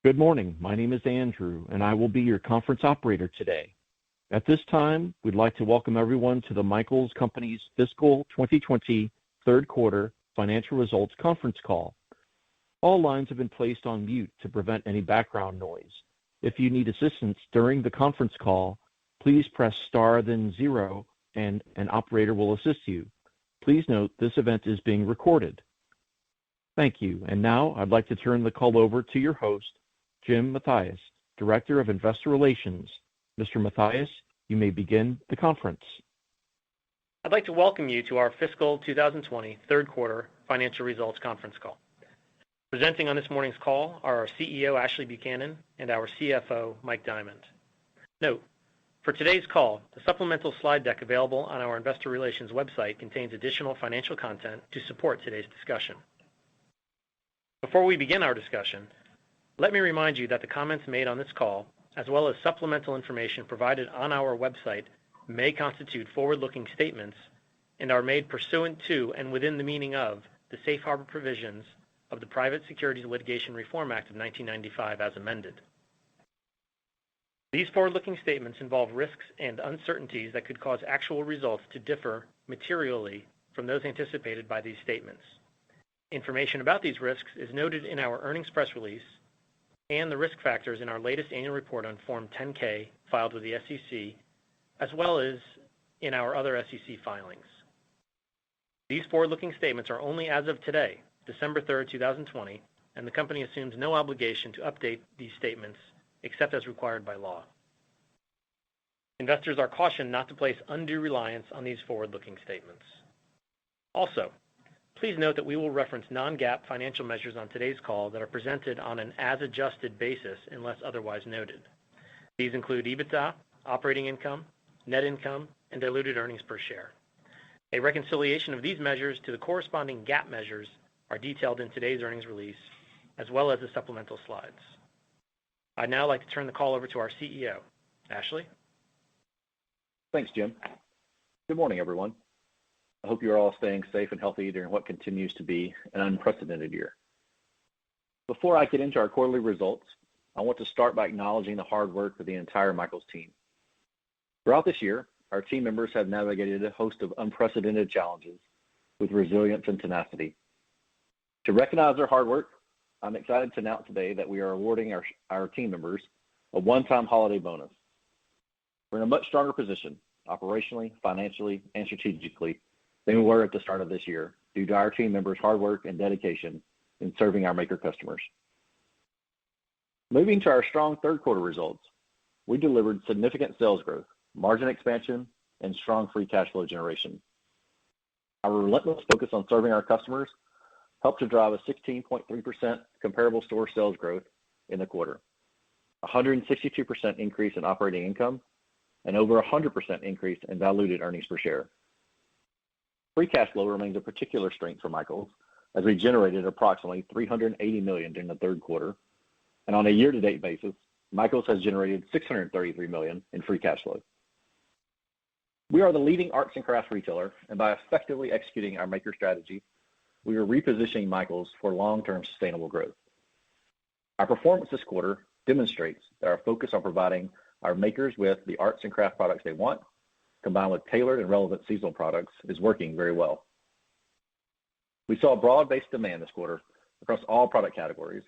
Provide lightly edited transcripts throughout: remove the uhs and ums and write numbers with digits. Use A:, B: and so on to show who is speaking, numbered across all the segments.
A: Good morning. My name is Andrew, and I will be your conference operator today. At this time, we'd like to welcome everyone to the Michaels Companies Fiscal 2020 Third Quarter Financial Results Conference Call. All lines have been placed on mute to prevent any background noise. If you need assistance during the conference call, please press star then zero, and an operator will assist you. Please note this event is being recorded. Thank you. And now I'd like to turn the call over to your host, Jim Mathias, Director of Investor Relations. Mr. Mathias, you may begin the conference.
B: I'd like to welcome you to our fiscal 2020 third quarter financial results conference call. Presenting on this morning's call are our CEO, Ashley Buchanan, and our CFO, Mike Diamond. Note, for today's call, the supplemental slide deck available on our investor relations website contains additional financial content to support today's discussion. Before we begin our discussion, let me remind you that the comments made on this call, as well as supplemental information provided on our website, may constitute forward-looking statements and are made pursuant to and within the meaning of the Safe Harbor provisions of the Private Securities Litigation Reform Act of 1995 as amended. These forward-looking statements involve risks and uncertainties that could cause actual results to differ materially from those anticipated by these statements. Information about these risks is noted in our earnings press release and the risk factors in our latest annual report on Form 10-K filed with the SEC, as well as in our other SEC filings. These forward-looking statements are only as of today, December 3rd, 2020, and the company assumes no obligation to update these statements except as required by law. Investors are cautioned not to place undue reliance on these forward-looking statements. Also, please note that we will reference non-GAAP financial measures on today's call that are presented on an as-adjusted basis unless otherwise noted. These include EBITDA, operating income, net income, and diluted earnings per share. A reconciliation of these measures to the corresponding GAAP measures are detailed in today's earnings release, as well as the supplemental slides. I'd now like to turn the call over to our CEO. Ashley?
C: Thanks, Jim. Good morning, everyone. I hope you're all staying safe and healthy during what continues to be an unprecedented year. Before I get into our quarterly results, I want to start by acknowledging the hard work of the entire Michaels team. Throughout this year, our team members have navigated a host of unprecedented challenges with resilience and tenacity. To recognize their hard work, I'm excited to announce today that we are awarding our team members a one-time holiday bonus. We're in a much stronger position, operationally, financially, and strategically, than we were at the start of this year due to our team members' hard work and dedication in serving our maker customers. Moving to our strong third quarter results, we delivered significant sales growth, margin expansion, and strong free cash flow generation. Our relentless focus on serving our customers helped to drive a 16.3% comparable store sales growth in the quarter, a 162% increase in operating income, and over 100% increase in diluted earnings per share. Free cash flow remains a particular strength for Michaels, as we generated approximately $380 million during the third quarter, and on a year-to-date basis, Michaels has generated $633 million in free cash flow. We are the leading arts and crafts retailer, and by effectively executing our maker strategy, we are repositioning Michaels for long-term sustainable growth. Our performance this quarter demonstrates that our focus on providing our makers with the arts and craft products they want, combined with tailored and relevant seasonal products, is working very well. We saw broad-based demand this quarter across all product categories,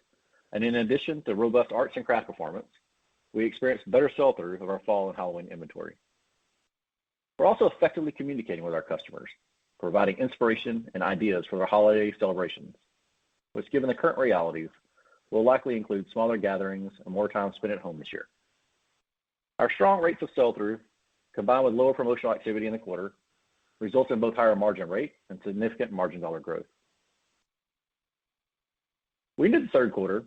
C: and in addition to robust arts and craft performance, we experienced better sell-through of our fall and Halloween inventory. We're also effectively communicating with our customers, providing inspiration and ideas for their holiday celebrations, which, given the current realities, will likely include smaller gatherings and more time spent at home this year. Our strong rates of sell-through, combined with lower promotional activity in the quarter, results in both higher margin rate and significant margin dollar growth. We ended the third quarter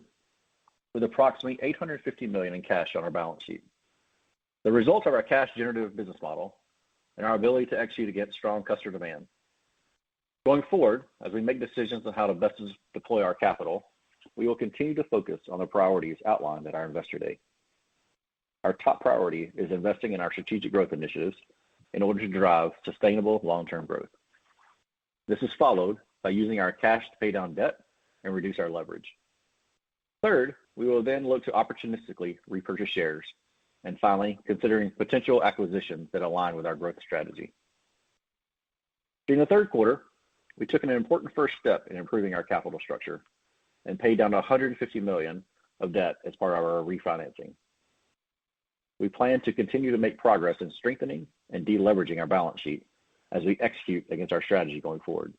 C: with approximately $850 million in cash on our balance sheet. The result of our cash-generative business model and our ability to execute against strong customer demand. Going forward, as we make decisions on how to best deploy our capital, we will continue to focus on the priorities outlined at our Investor Day. Our top priority is investing in our strategic growth initiatives in order to drive sustainable long-term growth. This is followed by using our cash to pay down debt and reduce our leverage. Third, we will then look to opportunistically repurchase shares. And finally, considering potential acquisitions that align with our growth strategy. During the third quarter, we took an important first step in improving our capital structure and paid down $150 million of debt as part of our refinancing. We plan to continue to make progress in strengthening and deleveraging our balance sheet as we execute against our strategy going forward.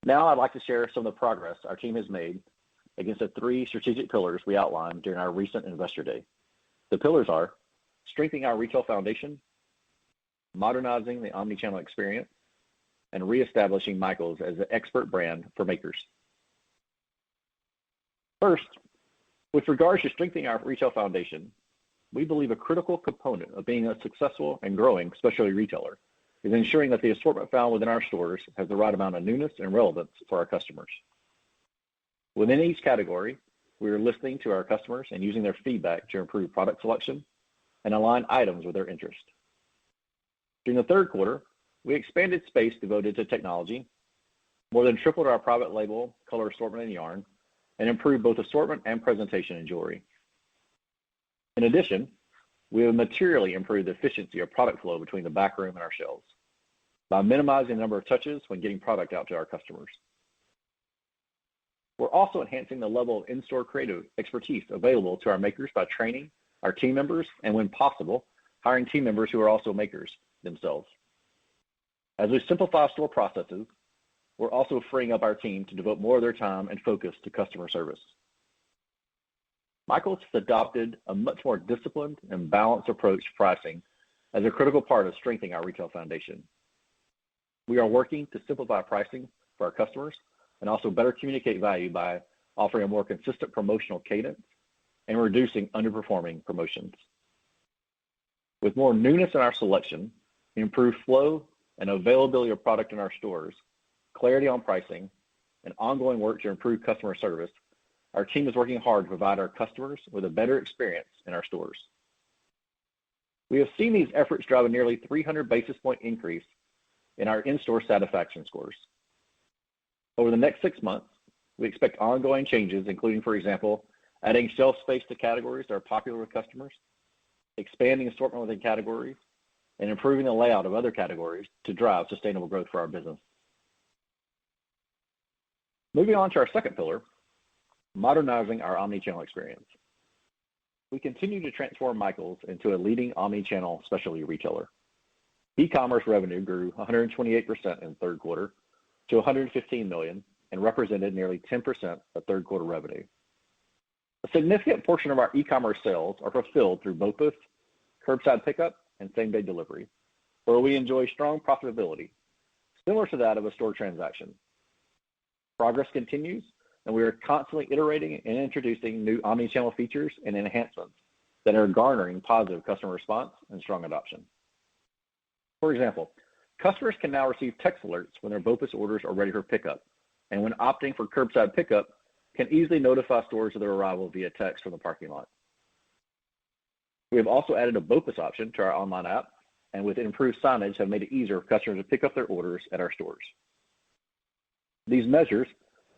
C: Now I'd like to share some of the progress our team has made against the three strategic pillars we outlined during our recent Investor Day. The pillars are strengthening our retail foundation, modernizing the omni-channel experience, and reestablishing Michaels as the expert brand for makers. First, with regards to strengthening our retail foundation, we believe a critical component of being a successful and growing specialty retailer is ensuring that the assortment found within our stores has the right amount of newness and relevance for our customers. Within each category, we are listening to our customers and using their feedback to improve product selection and align items with their interest. During the third quarter, we expanded space devoted to technology, more than tripled our private label, color assortment, and yarn, and improved both assortment and presentation in jewelry. In addition, we have materially improved the efficiency of product flow between the back room and our shelves by minimizing the number of touches when getting product out to our customers. We're also enhancing the level of in-store creative expertise available to our makers by training our team members and, when possible, hiring team members who are also makers themselves. As we simplify store processes, we're also freeing up our team to devote more of their time and focus to customer service. Michaels has adopted a much more disciplined and balanced approach to pricing as a critical part of strengthening our retail foundation. We are working to simplify pricing for our customers and also better communicate value by offering a more consistent promotional cadence and reducing underperforming promotions. With more newness in our selection, improved flow and availability of product in our stores, clarity on pricing, and ongoing work to improve customer service, our team is working hard to provide our customers with a better experience in our stores. We have seen these efforts drive a nearly 300 basis point increase in our in-store satisfaction scores. Over the next 6 months, we expect ongoing changes, including, for example, adding shelf space to categories that are popular with customers, expanding assortment within categories, and improving the layout of other categories to drive sustainable growth for our business. Moving on to our second pillar, modernizing our omni-channel experience. We continue to transform Michaels into a leading omni-channel specialty retailer. E-commerce revenue grew 128% in the third quarter to $115 million and represented nearly 10% of third quarter revenue. A significant portion of our e-commerce sales are fulfilled through BOPUS, curbside pickup, and same-day delivery, where we enjoy strong profitability, similar to that of a store transaction. Progress continues, and we are constantly iterating and introducing new omni-channel features and enhancements that are garnering positive customer response and strong adoption. For example, customers can now receive text alerts when their BOPUS orders are ready for pickup, and when opting for curbside pickup, can easily notify stores of their arrival via text from the parking lot. We have also added a BOPUS option to our online app, and with improved signage have made it easier for customers to pick up their orders at our stores. These measures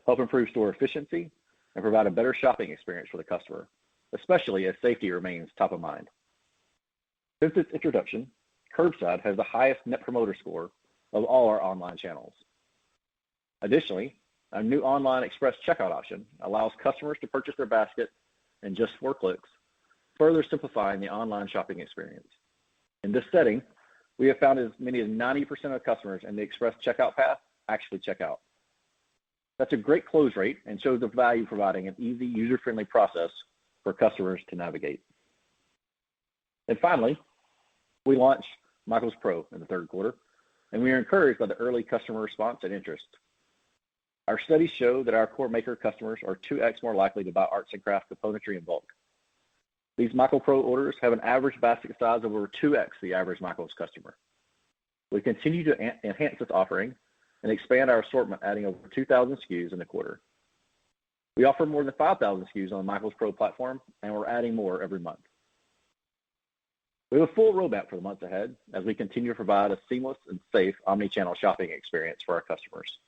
C: help improve store efficiency and provide a better shopping experience for the customer, especially as safety remains top of mind. Since its introduction, curbside has the highest Net Promoter Score of all our online channels. Additionally, our new online express checkout option allows customers to purchase their basket in just 4 clicks, further simplifying the online shopping experience. In this setting, we have found as many as 90% of customers in the express checkout path actually check out. That's a great close rate and shows the value providing an easy, user-friendly process for customers to navigate. And finally, we launched Michaels Pro in the third quarter, and we are encouraged by the early customer response and interest. Our studies show that our core maker customers are 2x more likely to buy arts and crafts componentry in bulk. These Michaels Pro orders have an average basket size of over 2x the average Michaels customer. We continue to enhance this offering and expand our assortment, adding over 2,000 SKUs in the quarter. We offer more than 5,000 SKUs on the Michaels Pro platform, and we're adding more every month. We have a full roadmap for the months ahead as we continue to provide a seamless and safe omni-channel shopping experience for our customers.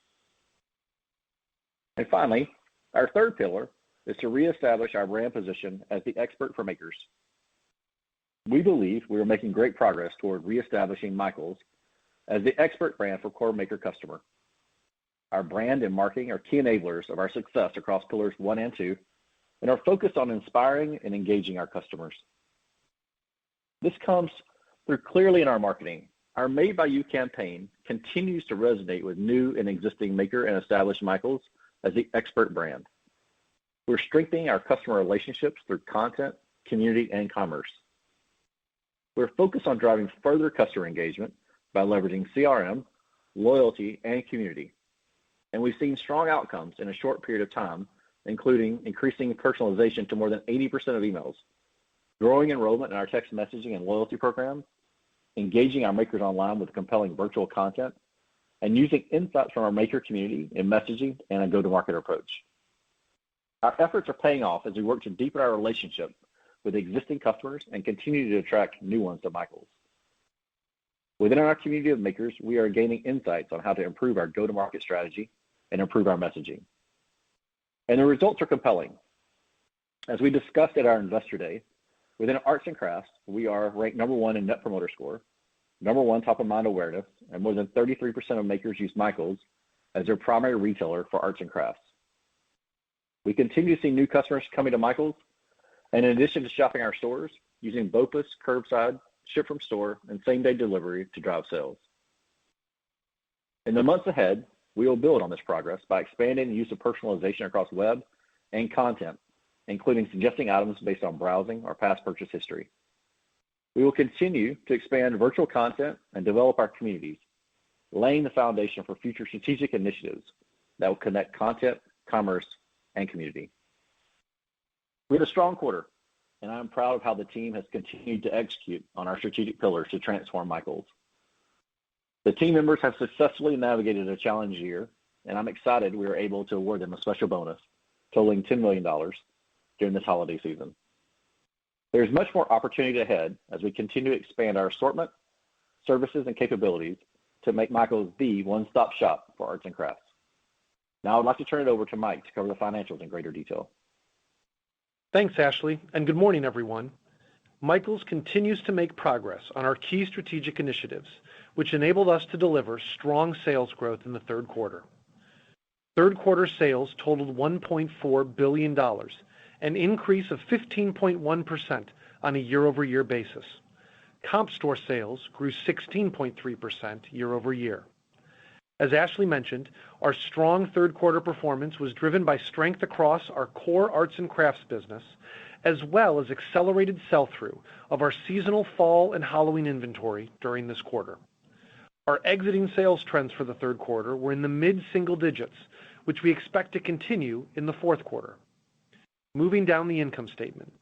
C: And finally, Our third pillar is to reestablish our brand position as the expert for makers. We believe we are making great progress toward reestablishing Michaels as the expert brand for core maker customer. Our brand and marketing are key enablers of our success across pillars 1 and 2 and are focused on inspiring and engaging our customers. This comes through clearly in our marketing. Our Made by You campaign continues to resonate with new and existing maker and established Michaels as the expert brand. We're strengthening our customer relationships through content, community, and commerce. We're focused on driving further customer engagement by leveraging CRM, loyalty, and community. And we've seen strong outcomes in a short period of time, including increasing personalization to more than 80% of emails, growing enrollment in our text messaging and loyalty programs, engaging our makers online with compelling virtual content, and using insights from our maker community in messaging and a go-to-market approach. Our efforts are paying off as we work to deepen our relationship with existing customers and continue to attract new ones to Michaels. Within our community of makers, we are gaining insights on how to improve our go-to-market strategy and improve our messaging. And the results are compelling. As we discussed at our Investor Day, within arts and crafts, we are ranked number 1 in Net Promoter Score, number 1 top of mind awareness, and more than 33% of makers use Michaels as their primary retailer for arts and crafts. We continue to see new customers coming to Michaels, and in addition to shopping our stores, using BOPUS, curbside, ship from store, and same-day delivery to drive sales. In the months ahead, we will build on this progress by expanding the use of personalization across web and content, including suggesting items based on browsing or past purchase history. We will continue to expand virtual content and develop our communities, laying the foundation for future strategic initiatives that will connect content, commerce, and community. We had a strong quarter, and I'm proud of how the team has continued to execute on our strategic pillars to transform Michaels. The team members have successfully navigated a challenging year, and I'm excited we were able to award them a special bonus totaling $10 million during this holiday season. There's much more opportunity ahead as we continue to expand our assortment, services, and capabilities to make Michaels the one-stop shop for arts and crafts. Now I'd like to turn it over to Mike to cover the financials in greater detail.
D: Thanks, Ashley, and good morning, everyone. Michaels continues to make progress on our key strategic initiatives, which enabled us to deliver strong sales growth in the third quarter. Third quarter sales totaled $1.4 billion, an increase of 15.1% on a year-over-year basis. Comp store sales grew 16.3% year-over-year. As Ashley mentioned, our strong third quarter performance was driven by strength across our core arts and crafts business, as well as accelerated sell-through of our seasonal fall and Halloween inventory during this quarter. Our exiting sales trends for the third quarter were in the mid-single digits, which we expect to continue in the fourth quarter. Moving down the income statement.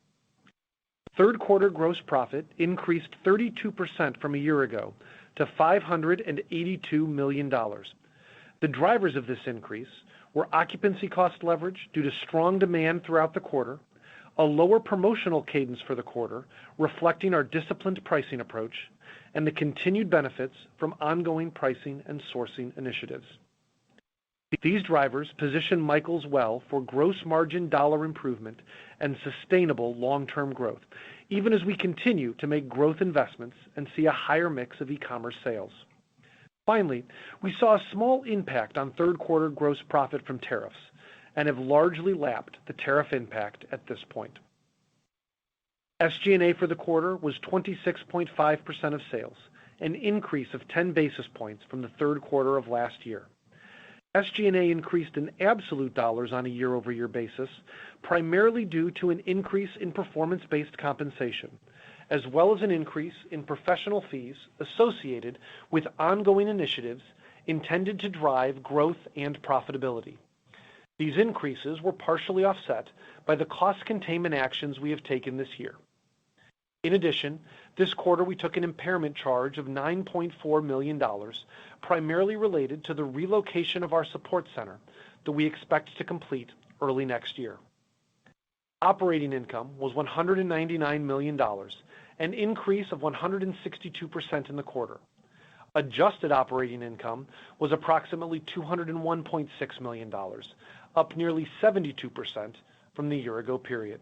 D: Third quarter gross profit increased 32% from a year ago to $582 million. The drivers of this increase were occupancy cost leverage due to strong demand throughout the quarter, a lower promotional cadence for the quarter, reflecting our disciplined pricing approach, and the continued benefits from ongoing pricing and sourcing initiatives. These drivers position Michaels well for gross margin dollar improvement and sustainable long-term growth, even as we continue to make growth investments and see a higher mix of e-commerce sales. Finally, we saw a small impact on third quarter gross profit from tariffs and have largely lapped the tariff impact at this point. SG&A for the quarter was 26.5% of sales, an increase of 10 basis points from the third quarter of last year. SG&A increased in absolute dollars on a year-over-year basis, primarily due to an increase in performance-based compensation, as well as an increase in professional fees associated with ongoing initiatives intended to drive growth and profitability. These increases were partially offset by the cost containment actions we have taken this year. In addition, this quarter we took an impairment charge of $9.4 million, primarily related to the relocation of our support center that we expect to complete early next year. Operating income was $199 million, an increase of 162% in the quarter. Adjusted operating income was approximately $201.6 million, up nearly 72% from the year-ago period.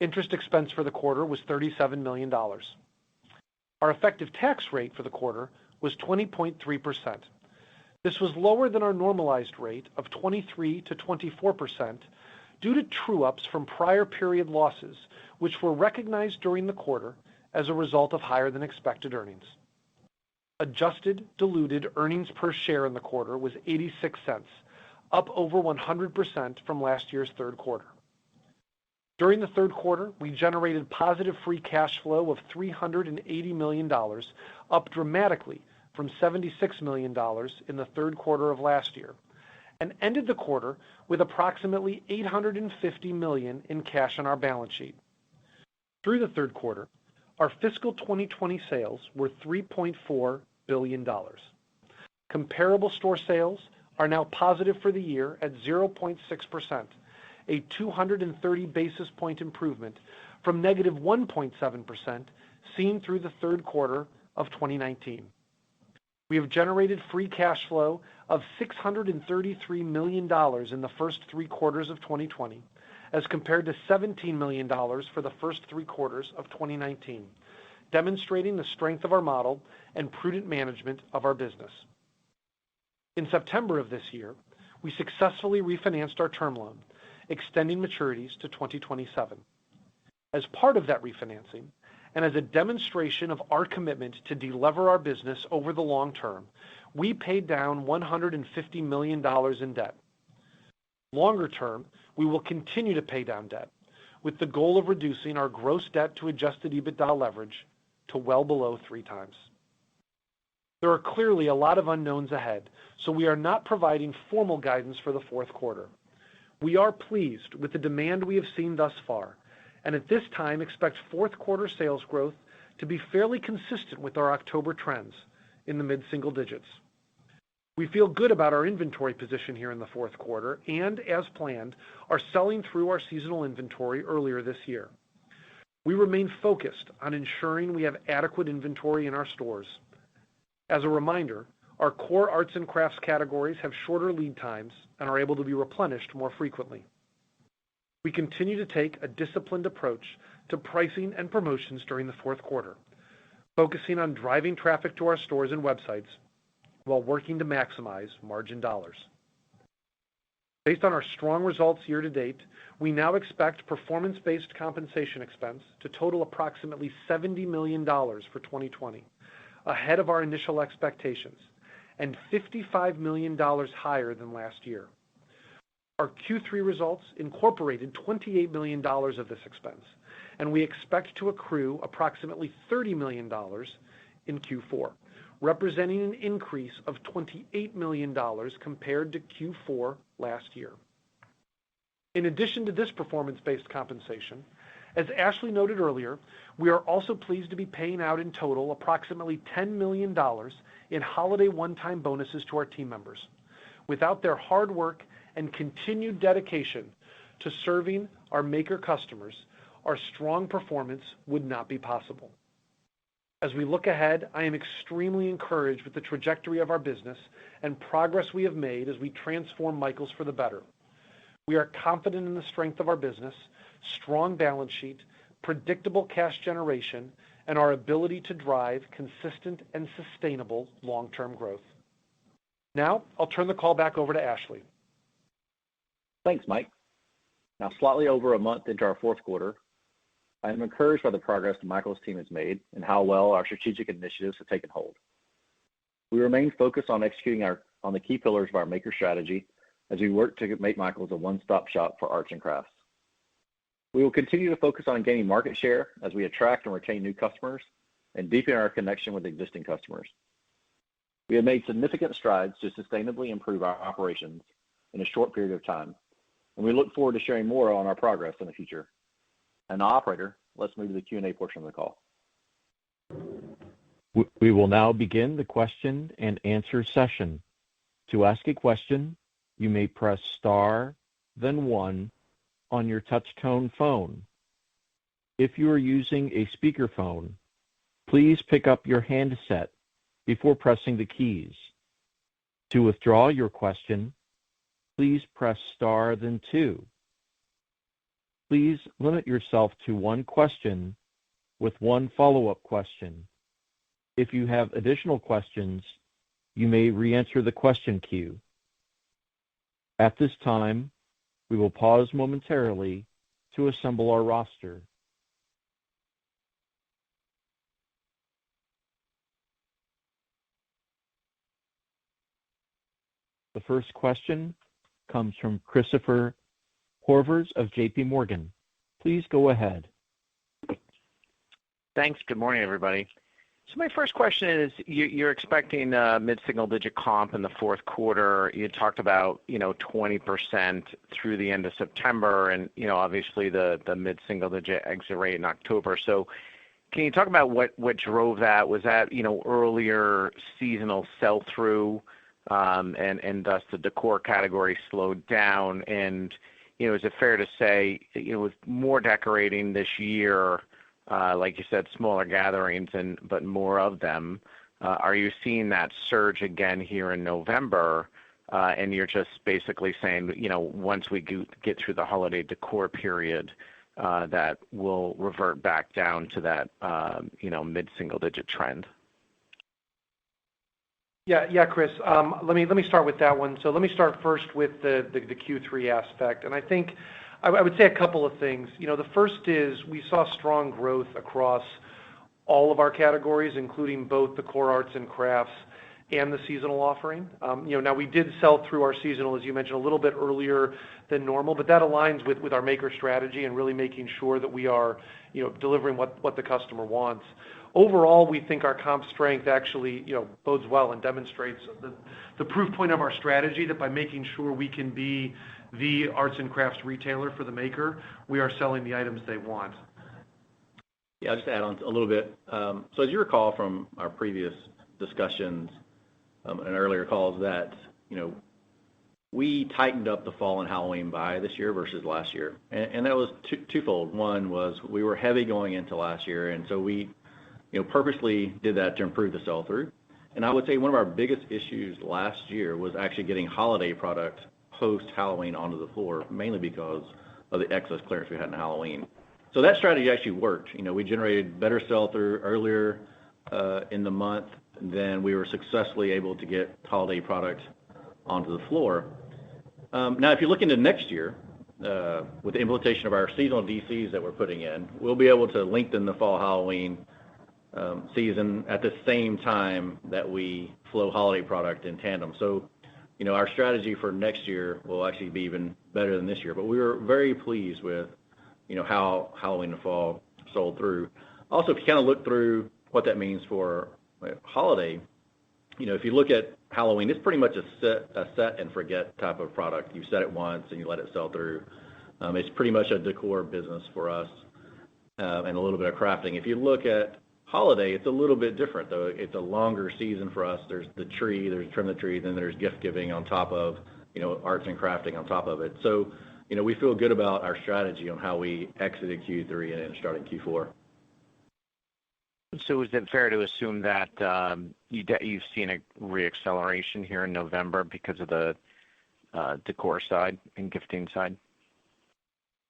D: Interest expense for the quarter was $37 million. Our effective tax rate for the quarter was 20.3%. This was lower than our normalized rate of 23 to 24% due to true-ups from prior period losses, which were recognized during the quarter as a result of higher than expected earnings. Adjusted diluted earnings per share in the quarter was 86 cents, up over 100% from last year's third quarter. During the third quarter, we generated positive free cash flow of $380 million, up dramatically from $76 million in the third quarter of last year, and ended the quarter with approximately $850 million in cash on our balance sheet. Through the third quarter, our fiscal 2020 sales were $3.4 billion. Comparable store sales are now positive for the year at 0.6%, a 230 basis point improvement from negative 1.7% seen through the third quarter of 2019. We have generated free cash flow of $633 million in the first three quarters of 2020, as compared to $17 million for the first three quarters of 2019, demonstrating the strength of our model and prudent management of our business. In September of this year, we successfully refinanced our term loan, extending maturities to 2027. As part of that refinancing, and as a demonstration of our commitment to delever our business over the long term, we paid down $150 million in debt. Longer term, we will continue to pay down debt, with the goal of reducing our gross debt to adjusted EBITDA leverage to well below 3 times. There are clearly a lot of unknowns ahead, so we are not providing formal guidance for the fourth quarter. We are pleased with the demand we have seen thus far, and at this time expect fourth quarter sales growth to be fairly consistent with our October trends in the mid-single digits. We feel good about our inventory position here in the fourth quarter and, as planned, are selling through our seasonal inventory earlier this year. We remain focused on ensuring we have adequate inventory in our stores. As a reminder, our core arts and crafts categories have shorter lead times and are able to be replenished more frequently. We continue to take a disciplined approach to pricing and promotions during the fourth quarter, focusing on driving traffic to our stores and websites while working to maximize margin dollars. Based on our strong results year to date, we now expect performance-based compensation expense to total approximately $70 million for 2020, ahead of our initial expectations, and $55 million higher than last year. Our Q3 results incorporated $28 million of this expense, and we expect to accrue approximately $30 million in Q4, representing an increase of $28 million compared to Q4 last year. In addition to this performance-based compensation, as Ashley noted earlier, we are also pleased to be paying out in total approximately $10 million in holiday one-time bonuses to our team members. Without their hard work and continued dedication to serving our maker customers, our strong performance would not be possible. As we look ahead, I am extremely encouraged with the trajectory of our business and progress we have made as we transform Michaels for the better. We are confident in the strength of our business, strong balance sheet, predictable cash generation, and our ability to drive consistent and sustainable long-term growth. Now, I'll turn the call back over to Ashley.
C: Thanks, Mike. Now, slightly over a month into our fourth quarter, I am encouraged by the progress the Michaels team has made and how well our strategic initiatives have taken hold. We remain focused on executing on the key pillars of our maker strategy as we work to make Michaels a one-stop shop for arts and crafts. We will continue to focus on gaining market share as we attract and retain new customers and deepen our connection with existing customers. We have made significant strides to sustainably improve our operations in a short period of time, and we look forward to sharing more on our progress in the future. And now, operator, let's move to the Q&A portion of the call.
A: We will now begin the question and answer session. To ask a question, you may press star, then 1 on your touch-tone phone. If you are using a speakerphone, please pick up your handset before pressing the keys. To withdraw your question, please press star then 2. Please limit yourself to one question with one follow-up question. If you have additional questions, you may re-enter the question queue. At this time, we will pause momentarily to assemble our roster. The first question comes from Christopher Horvers of JP Morgan. Please go ahead.
E: Thanks. Good morning, everybody. So my first question is, you're expecting mid-single-digit comp in the fourth quarter. You talked about 20% through the end of September, and obviously the mid-single-digit exit rate in October. So can you talk about what drove that? Was that earlier seasonal sell-through, and thus the decor category slowed down? And is it fair to say with more decorating this year? Like you said, smaller gatherings, but more of them. Are you seeing that surge again here in November? And you're just basically saying, once we get through the holiday decor period, that will revert back down to that, mid-single-digit trend.
D: Yeah, Chris. Let me start with that one. So let me start first with the Q3 aspect, and I think I would say a couple of things. The first is we saw strong growth across all of our categories, including both the core arts and crafts and the seasonal offering. Now we did sell through our seasonal, as you mentioned, a little bit earlier than normal, but that aligns with our maker strategy and really making sure that we are, delivering what the customer wants. Overall, we think our comp strength actually, bodes well and demonstrates the proof point of our strategy, that by making sure we can be the arts and crafts retailer for the maker, we are selling the items they want.
C: Yeah, I'll just add on a little bit. So as you recall from our previous discussions and earlier calls that, we tightened up the fall and Halloween buy this year versus last year. And that was twofold. One was we were heavy going into last year, and so we purposely did that to improve the sell-through. And I would say one of our biggest issues last year was actually getting holiday product post-Halloween onto the floor, mainly because of the excess clearance we had in Halloween. So that strategy actually worked. We generated better sell-through earlier in the month than we were successfully able to get holiday product onto the floor. Now, if you look into next year, with the implementation of our seasonal DCs that we're putting in, we'll be able to lengthen the fall Halloween season at the same time that we flow holiday product in tandem. So, our strategy for next year will actually be even better than this year. But we were very pleased with, how Halloween and fall sold through. Also, if you kind of look through what that means for holiday, if you look at Halloween, it's pretty much a set and forget type of product. You set it once and you let it sell through. It's pretty much a decor business for us, and a little bit of crafting. If you look at holiday, it's a little bit different, though. It's a longer season for us. There's the tree, there's trim the tree, then there's gift giving on top of, arts and crafting on top of it. So, we feel good about our strategy on how we exited Q3 and starting Q4.
E: So is it fair to assume that you've seen a reacceleration here in November because of the decor side and gifting side?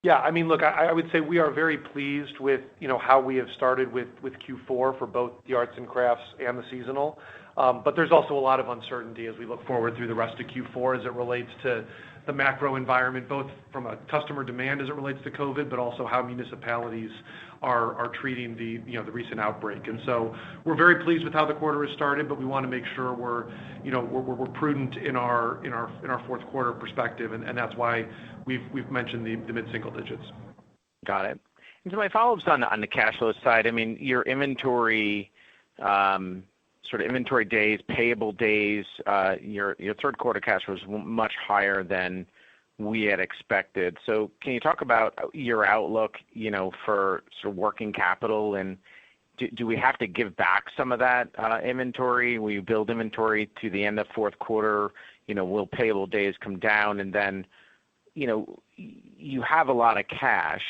D: Yeah, I mean, look, I would say we are very pleased with, how we have started with Q4 for both the arts and crafts and the seasonal. But there's also a lot of uncertainty as we look forward through the rest of Q4 as it relates to the macro environment, both from a customer demand as it relates to COVID, but also how municipalities are treating the recent outbreak. And so we're very pleased with how the quarter has started, but we want to make sure we're prudent in our fourth quarter perspective, and that's why we've mentioned the mid-single digits.
E: Got it. And so my follow-up's on the cash flow side. I mean, your inventory, sort of inventory days, payable days, your third quarter cash was much higher than we had expected. So can you talk about your outlook, for sort of working capital, and do we have to give back some of that inventory? Will you build inventory to the end of fourth quarter? Will payable days come down? And then, you have a lot of cash.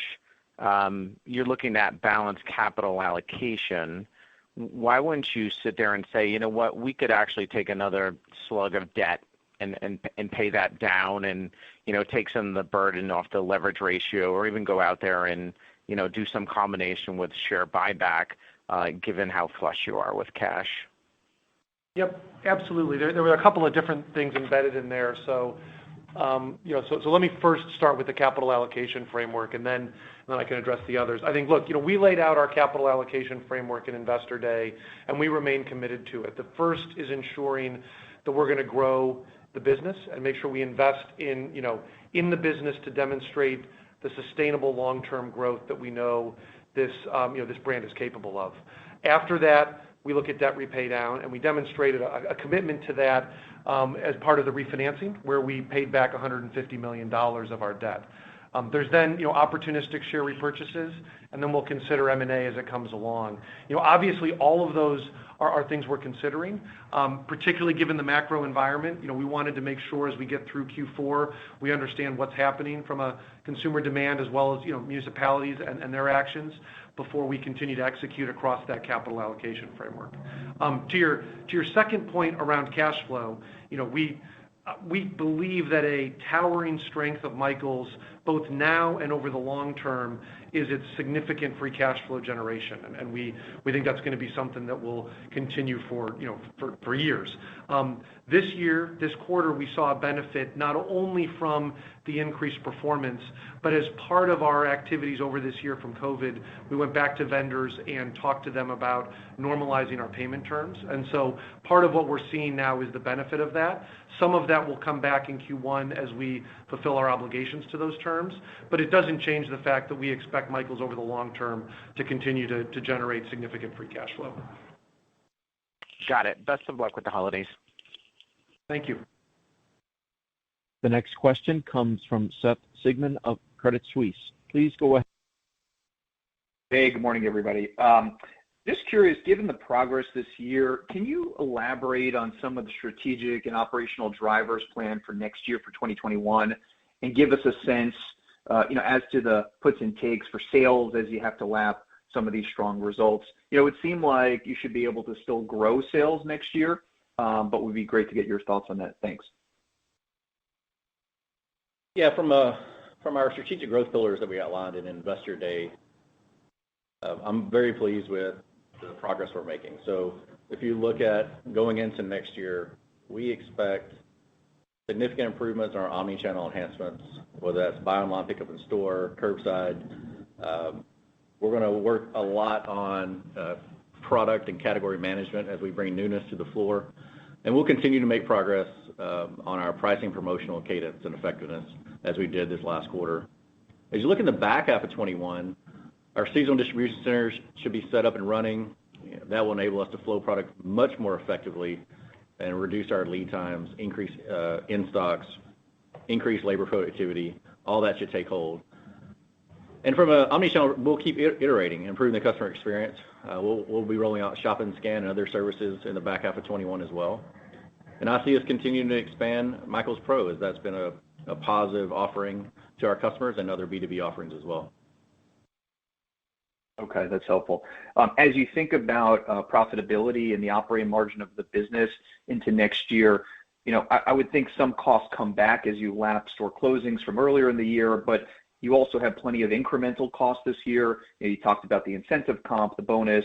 E: You're looking at balanced capital allocation. Why wouldn't you sit there and say, you know what, we could actually take another slug of debt and pay that down and, take some of the burden off the leverage ratio, or even go out there and, do some combination with share buyback, given how flush you are with cash?
D: Yep, absolutely. There were a couple of different things embedded in there. So let me first start with the capital allocation framework, and then I can address the others. I think, look, we laid out our capital allocation framework in Investor Day, and we remain committed to it. The first is ensuring that we're going to grow the business and make sure we invest in the business to demonstrate the sustainable long-term growth that we know this brand is capable of. After that, we look at debt repay down, and we demonstrated a commitment to that as part of the refinancing, where we paid back $150 million of our debt. There's then opportunistic share repurchases, and then we'll consider M&A as it comes along. Obviously, all of those are things we're considering, particularly given the macro environment. We wanted to make sure as we get through Q4, we understand what's happening from a consumer demand as well as municipalities and their actions before we continue to execute across that capital allocation framework. To your second point around cash flow, we believe that a towering strength of Michaels, both now and over the long term, is its significant free cash flow generation, and we think that's going to be something that will continue for years. This quarter, we saw a benefit not only from the increased performance, but as part of our activities over this year from COVID, we went back to vendors and talked to them about normalizing our payment terms. And so part of what we're seeing now is the benefit of that. Some of that will come back in Q1 as we fulfill our obligations to those terms, but it doesn't change the fact that we expect Michaels over the long term to continue to generate significant free cash flow.
E: Got it. Best of luck with the holidays.
D: Thank you.
A: The next question comes from Seth Sigman of Credit Suisse. Please go ahead.
F: Hey, good morning, everybody. Just curious, given the progress this year, can you elaborate on some of the strategic and operational drivers planned for next year for 2021 and give us a sense, as to the puts and takes for sales as you have to lap some of these strong results? It would seem like you should be able to still grow sales next year, but it would be great to get your thoughts on that. Thanks.
C: Yeah, from our strategic growth pillars that we outlined in Investor Day, I'm very pleased with the progress we're making. So if you look at going into next year, we expect significant improvements in our Omni-Channel enhancements, whether that's buy online, pick up in store, curbside. We're going to work a lot on product and category management as we bring newness to the floor. And we'll continue to make progress on our pricing, promotional cadence, and effectiveness as we did this last quarter. As you look in the back half of 21, our seasonal distribution centers should be set up and running. That will enable us to flow product much more effectively and reduce our lead times, increase in-stocks, increase labor productivity. All that should take hold. And from an Omni-Channel, we'll keep iterating, improving the customer experience. We'll be rolling out shop and scan and other services in the back half of 21 as well. And I see us continuing to expand Michaels Pro, as that's been a positive offering to our customers and other B2B offerings as well.
F: Okay, that's helpful. As you think about profitability and the operating margin of the business into next year, I would think some costs come back as you lap store closings from earlier in the year, but you also have plenty of incremental costs this year. You talked about the incentive comp, the bonus,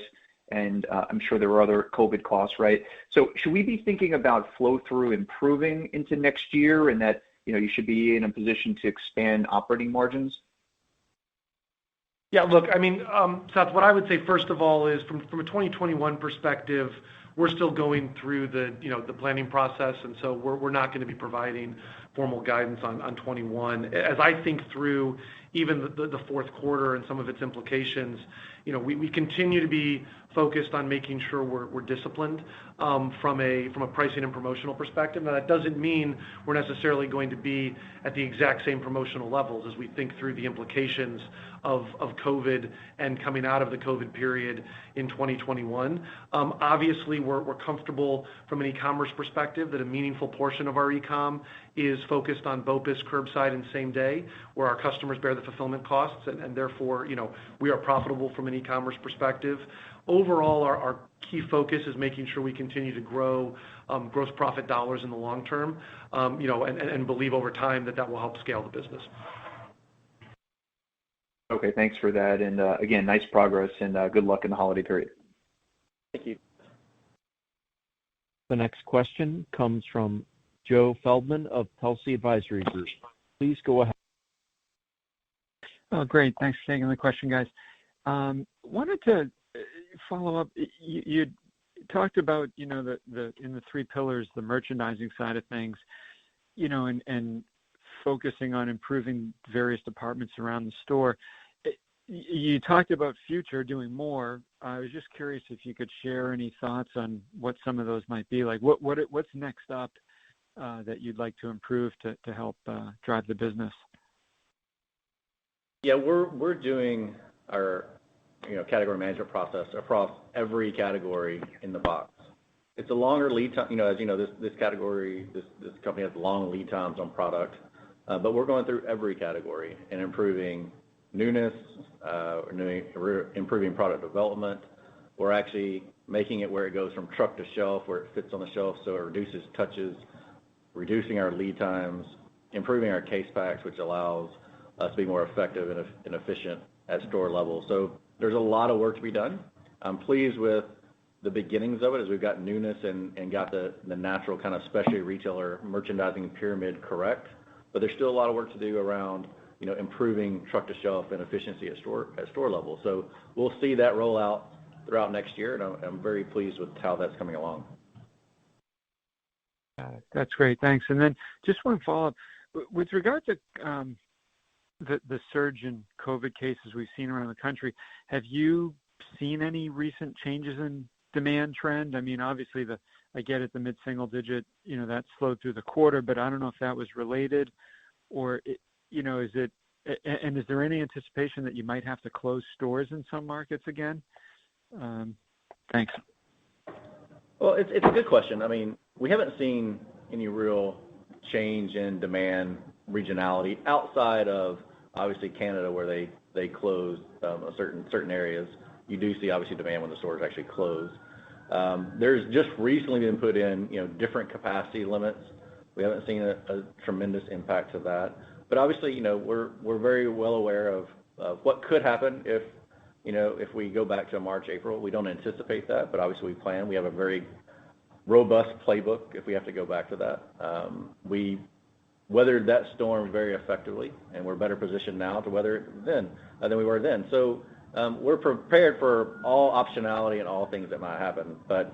F: and I'm sure there were other COVID costs, right? So should we be thinking about flow-through improving into next year and that you should be in a position to expand operating margins?
D: Yeah, look, Seth, what I would say first of all is from a 2021 perspective, we're still going through the planning process, and so we're not going to be providing formal guidance on 21. As I think through even the fourth quarter and some of its implications, we continue to be focused on making sure we're disciplined from a pricing and promotional perspective. Now, that doesn't mean we're necessarily going to be at the exact same promotional levels as we think through the implications of COVID and coming out of the COVID period in 2021. Obviously, we're comfortable from an e-commerce perspective that a meaningful portion of our e-com is focused on BOPIS, curbside, and same day, where our customers bear the fulfillment costs, and therefore, we are profitable from an e-commerce perspective. overall, our key focus is making sure we continue to grow gross profit dollars in the long term, and believe over time that will help scale the business.
F: Okay, thanks for that. And again, nice progress and good luck in the holiday period.
C: Thank you.
A: The next question comes from Joe Feldman of Telsey Advisory Group. Please go ahead.
G: Oh, great. Thanks for taking the question, guys. Wanted to follow up. You talked about, in the three pillars, the merchandising side of things, and focusing on improving various departments around the store. You talked about future doing more. I was just curious if you could share any thoughts on what some of those might be. Like what's next up that you'd like to improve to help drive the business?
C: Yeah, we're doing our category management process across every category in the box. It's a longer lead time. As you know, this category, this company has long lead times on product, but we're going through every category and improving newness, improving product development. We're actually making it where it goes from truck to shelf, where it fits on the shelf, so it reduces touches, reducing our lead times, improving our case packs, which allows us to be more effective and efficient at store level. So there's a lot of work to be done. I'm pleased with the beginnings of it as we've got newness and got the natural kind of specialty retailer merchandising pyramid correct. But there's still a lot of work to do around improving truck to shelf and efficiency at store level. So we'll see that roll out throughout next year, and I'm very pleased with how that's coming along.
G: That's great, thanks. And then just one follow-up with regard to the surge in COVID cases we've seen around the country. Have you seen any recent changes in demand trend? I mean, obviously I get it, the mid-single digit, that slowed through the quarter, but I don't know if that was related, or is it? And is there any anticipation that you might have to close stores in some markets again? Thanks.
C: Well, it's a good question. I mean, we haven't seen any real change in demand regionality outside of obviously Canada, where they closed certain areas. You do see obviously demand when the stores actually close. There's just recently been put in different capacity limits. We haven't seen a tremendous impact to that, but obviously we're very well aware of what could happen if we go back to March, April. We don't anticipate that, but obviously we plan. We have a very robust playbook if we have to go back to that. We weathered that storm very effectively, and we're better positioned now to weather it than we were then. So we're prepared for all optionality and all things that might happen. But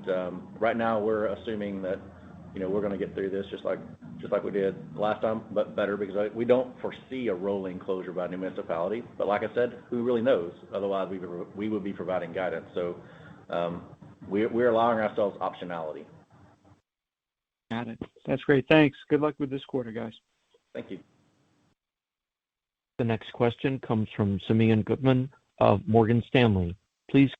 C: right now we're assuming that we're going to get through this just like we did last time, but better, because we don't foresee a rolling closure by a new municipality. But like I said, who really knows? Otherwise, we would be providing guidance. So we're allowing ourselves optionality.
G: Got it. That's great. Thanks. Good luck with this quarter, guys.
C: Thank you.
A: The next question comes from Simeon Gutman of Morgan Stanley. Please.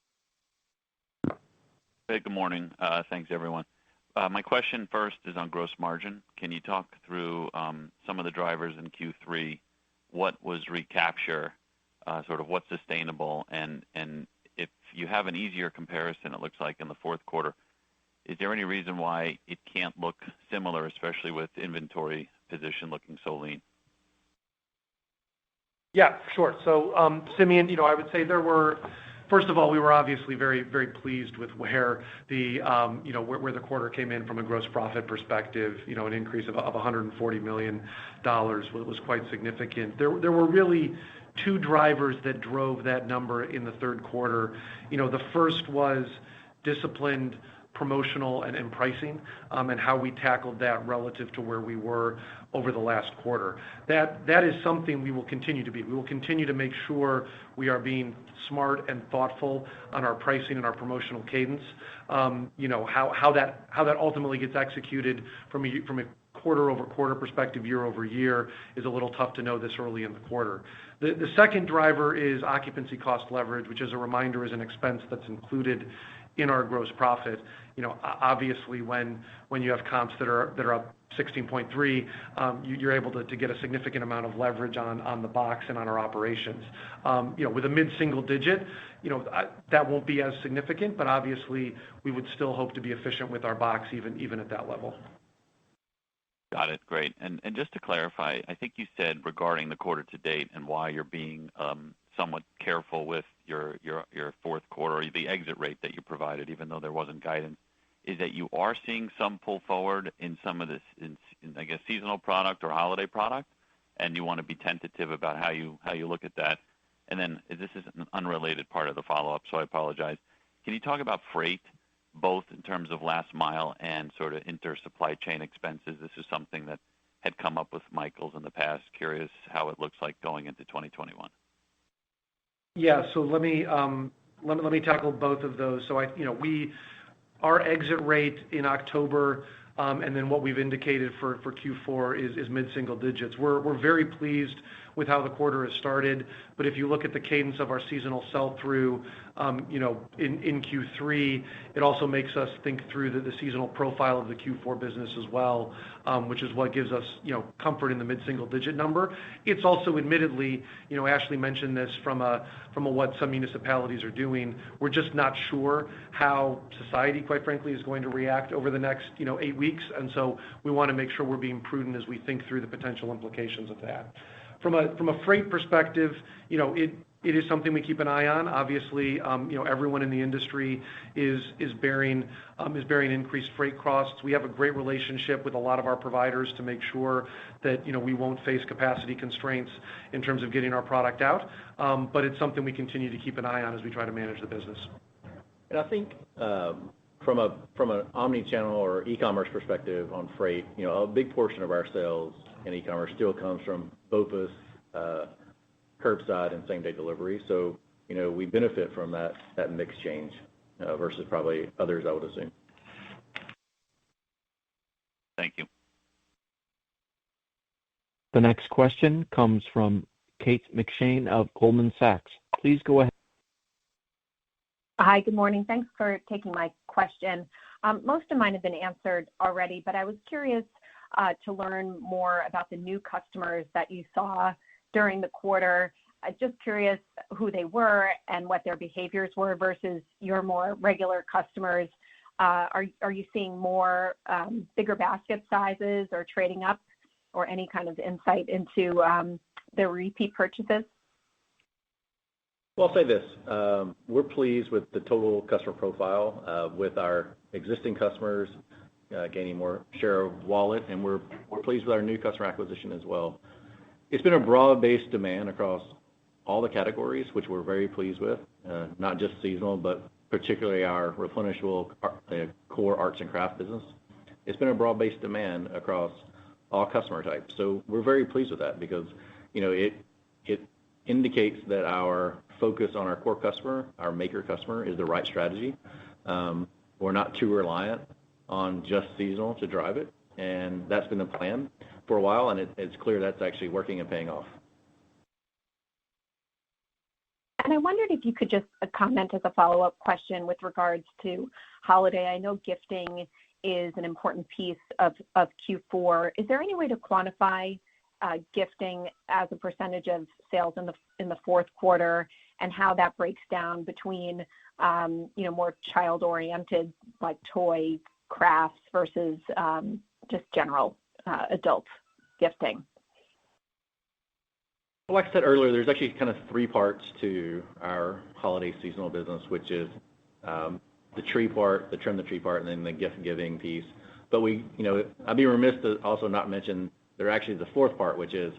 H: Hey, good morning. Thanks, everyone. My question first is on gross margin. Can you talk through some of the drivers in Q3? What was recapture, sort of what's sustainable, and if you have an easier comparison, it looks like in the fourth quarter, is there any reason why it can't look similar, especially with inventory position looking so lean?
D: Yeah, sure. So, Simeon, I would say first of all, we were obviously very, very pleased with where where the quarter came in from a gross profit perspective. An increase of $140 million was quite significant. There were really two drivers that drove that number in the third quarter. The first was disciplined promotional and pricing, and how we tackled that relative to where we were over the last quarter. That is something we will continue to be. We will continue to make sure we are being smart and thoughtful on our pricing and our promotional cadence. How that ultimately gets executed from a quarter-over-quarter perspective, year-over-year, is a little tough to know this early in the quarter. The second driver is occupancy cost leverage, which, as a reminder, is an expense that's included in our gross profit. Obviously, when you have comps that are up 16.3, you're able to get a significant amount of leverage on the box and on our operations. With a mid-single digit, that won't be as significant, but obviously we would still hope to be efficient with our box even at that level.
H: Got it. Great. And just to clarify, I think you said regarding the quarter to date and why you're being somewhat careful with your fourth quarter, or the exit rate that you provided, even though there wasn't guidance, is that you are seeing some pull forward in some of this, in I guess, seasonal product or holiday product, and you want to be tentative about how you look at that. And then this is an unrelated part of the follow-up, so I apologize. Can you talk about freight, both in terms of last mile and sort of inter-supply chain expenses? This is something that had come up with Michaels in the past. Curious how it looks like going into 2021.
D: Yeah, so let me tackle both of those. So our exit rate in October, and then what we've indicated for Q4 is mid-single digits. We're very pleased with how the quarter has started, but if you look at the cadence of our seasonal sell-through, in Q3, it also makes us think through the seasonal profile of the Q4 business as well, which is what gives us, comfort in the mid-single digit number. It's also admittedly, Ashley mentioned this from a what some municipalities are doing. We're just not sure how society, quite frankly, is going to react over the next, 8 weeks, and so we want to make sure we're being prudent as we think through the potential implications of that. From a freight perspective, it is something we keep an eye on. Obviously, everyone in the industry is bearing increased freight costs. We have a great relationship with a lot of our providers to make sure that we won't face capacity constraints in terms of getting our product out. But it's something we continue to keep an eye on as we try to manage the business.
C: And I think from an Omni-Channel or e-commerce perspective on freight, a big portion of our sales in e-commerce still comes from BOPUS, curbside, and same-day delivery. So, we benefit from that mix change versus probably others, I would assume.
H: Thank you.
A: The next question comes from Kate McShane of Goldman Sachs. Please go ahead.
I: Hi, good morning. Thanks for taking my question. Most of mine have been answered already, but I was curious to learn more about the new customers that you saw during the quarter. Just curious who they were and what their behaviors were versus your more regular customers. Are you seeing more bigger basket sizes or trading up, or any kind of insight into their repeat purchases?
C: Well, I'll say this. We're pleased with the total customer profile with our existing customers gaining more share of wallet, and we're pleased with our new customer acquisition as well. It's been a broad-based demand across all the categories, which we're very pleased with, not just seasonal, but particularly our replenishable core arts and craft business. It's been a broad-based demand across all customer types. So we're very pleased with that because, it indicates that our focus on our core customer, our maker customer, is the right strategy. We're not too reliant on just seasonal to drive it, and that's been the plan for a while, and it's clear that's actually working and paying off.
I: And I wondered if you could just comment as a follow-up question with regards to holiday. I know gifting is an important piece of Q4. Is there any way to quantify gifting as a percentage of sales in the fourth quarter, and how that breaks down between more child-oriented like toy crafts versus just general adult gifting?
C: Well, like I said earlier, there's actually kind of three parts to our holiday seasonal business, which is the tree part, the trim the tree part, and then the gift giving piece. But I'd be remiss to also not mention there actually is the fourth part, which is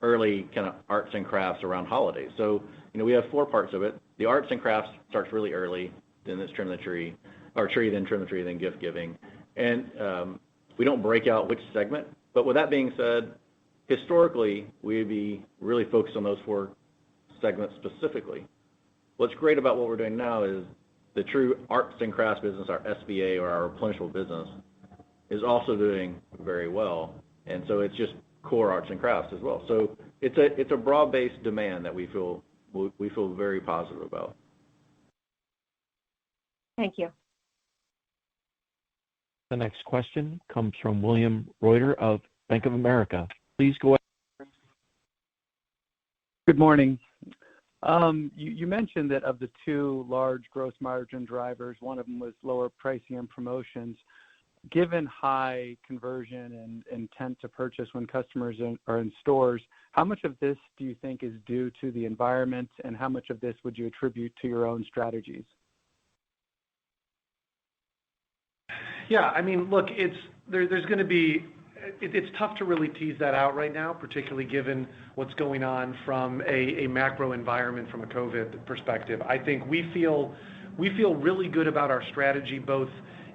C: early kind of arts and crafts around holidays. So, we have four parts of it. The arts and crafts starts really early, then it's trim the tree, or tree, then trim the tree, then gift giving. And we don't break out which segment, but with that being said, historically, we'd be really focused on those four segments specifically. What's great about what we're doing now is the true arts and crafts business, our SBA or our replenishable business, is also doing very well. And so it's just core arts and crafts as well. So it's a broad-based demand that we feel very positive about.
I: Thank you.
A: The next question comes from William Reuter of Bank of America. Please go ahead.
J: Good morning. You mentioned that of the two large gross margin drivers, one of them was lower pricing and promotions. Given high conversion and intent to purchase when customers are in stores, how much of this do you think is due to the environment, and how much of this would you attribute to your own strategies?
D: Yeah, I mean, look, there's going to be. It's tough to really tease that out right now, particularly given what's going on from a macro environment from a COVID perspective. I think we feel really good about our strategy, both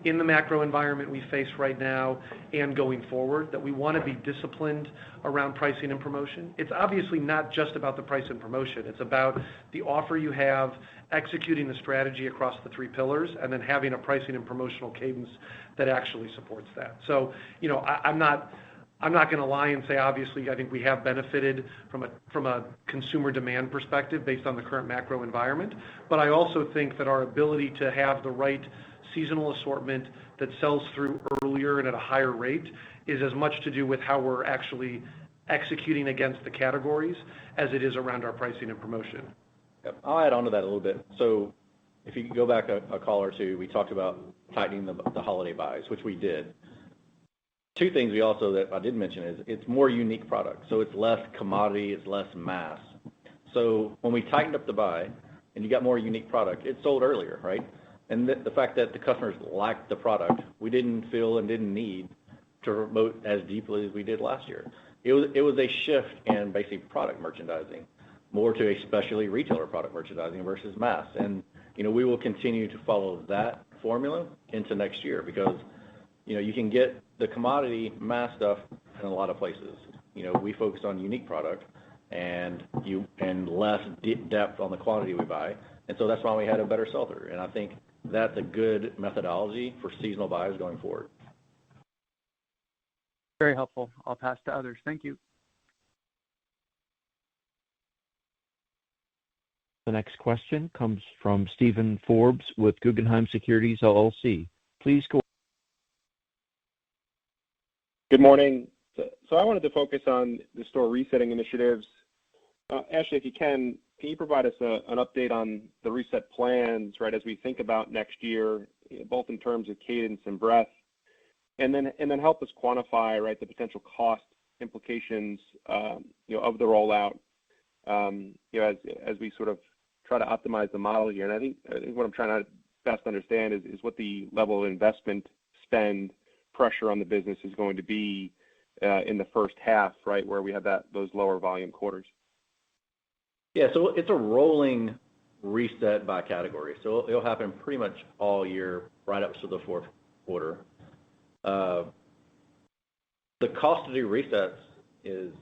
D: in the macro environment we face right now and going forward, that we want to be disciplined around pricing and promotion. It's obviously not just about the price and promotion. It's about the offer you have, executing the strategy across the three pillars, and then having a pricing and promotional cadence that actually supports that. So, I'm not going to lie and say, obviously, I think we have benefited from a consumer demand perspective based on the current macro environment. But I also think that our ability to have the right seasonal assortment that sells through earlier and at a higher rate is as much to do with how we're actually executing against the categories as it is around our pricing and promotion.
C: Yep. I'll add on to that a little bit. So if you go back a call or two, we talked about tightening the holiday buys, which we did. Two things that I did mention is it's more unique product. So it's less commodity, it's less mass. So when we tightened up the buy and you got more unique product, it sold earlier, right? And the fact that the customers liked the product, we didn't feel and didn't need to promote as deeply as we did last year. It was a shift in basic product merchandising, more to a specialty retailer product merchandising versus mass. And we will continue to follow that formula into next year because you can get the commodity mass stuff in a lot of places. We focus on unique product and less deep depth on the quantity we buy, and so that's why we had a better sell-through. And I think that's a good methodology for seasonal buys going forward.
J: Very helpful. I'll pass to others. Thank you.
A: The next question comes from Steven Forbes with Guggenheim Securities, LLC. Please go.
K: Good morning. So I wanted to focus on the store resetting initiatives. Ashley, if you can you provide us an update on the reset plans, right, as we think about next year, both in terms of cadence and breadth, and then help us quantify, right, the potential cost implications, of the rollout, as we sort of try to optimize the model here. And I think what I'm trying to best understand is what the level of investment spend pressure on the business is going to be in the first half, right, where we have those lower volume quarters.
C: Yeah, so it's a rolling reset by category. So it'll happen pretty much all year, right up to the fourth quarter. The cost to do resets is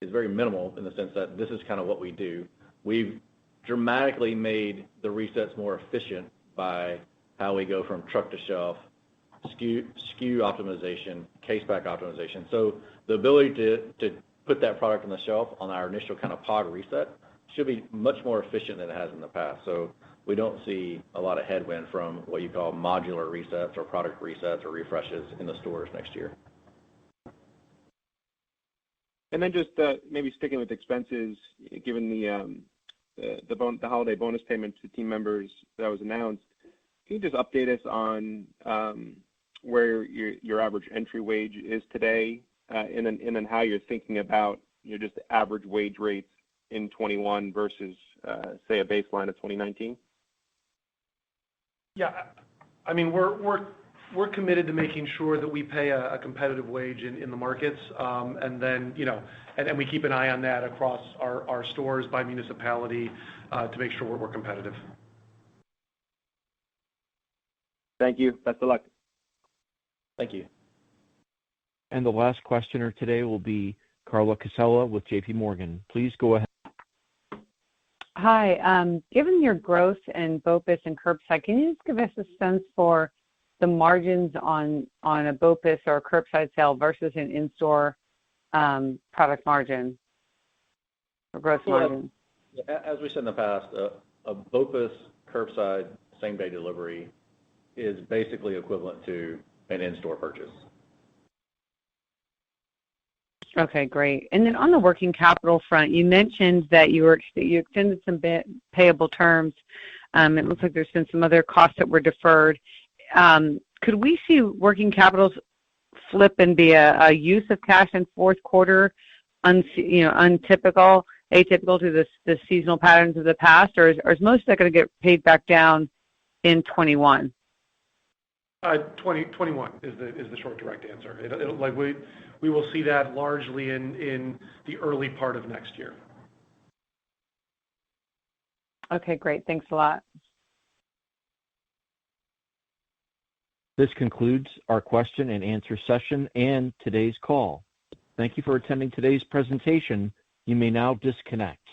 C: very minimal in the sense that this is kind of what we do. We've dramatically made the resets more efficient by how we go from truck to shelf, SKU optimization, case pack optimization. So the ability to put that product on the shelf on our initial kind of pod reset should be much more efficient than it has in the past. So we don't see a lot of headwind from what you call modular resets or product resets or refreshes in the stores next year.
K: And then just maybe sticking with expenses, given the holiday bonus payment to team members that was announced, can you just update us on where your average entry wage is today, and then how you're thinking about just the average wage rates in 21 versus say a baseline of 2019?
D: Yeah, I mean we're committed to making sure that we pay a competitive wage in the markets, and then and we keep an eye on that across our stores by municipality to make sure we're competitive.
K: Thank you. Best of luck.
C: Thank you.
A: And the last questioner today will be Carla Casella with JP Morgan. Please go ahead.
L: Hi. Given your growth in BOPIS and curbside, can you just give us a sense for the margins on a BOPIS or a curbside sale versus an in-store product margin or gross margin?
C: As we said in the past, a BOPIS curbside same-day delivery is basically equivalent to an in-store purchase.
L: Okay, great. And then on the working capital front, you mentioned that you extended some payable terms. It looks like there's been some other costs that were deferred. Could we see working capital flip and be a use of cash in fourth quarter, atypical to the seasonal patterns of the past, or is most of that going to get paid back down in 21?
D: 2021 is the short direct answer. It'll like we will see that largely in the early part of next year.
L: Okay, great. Thanks a lot.
A: This concludes our question and answer session and today's call. Thank you for attending today's presentation. You may now disconnect.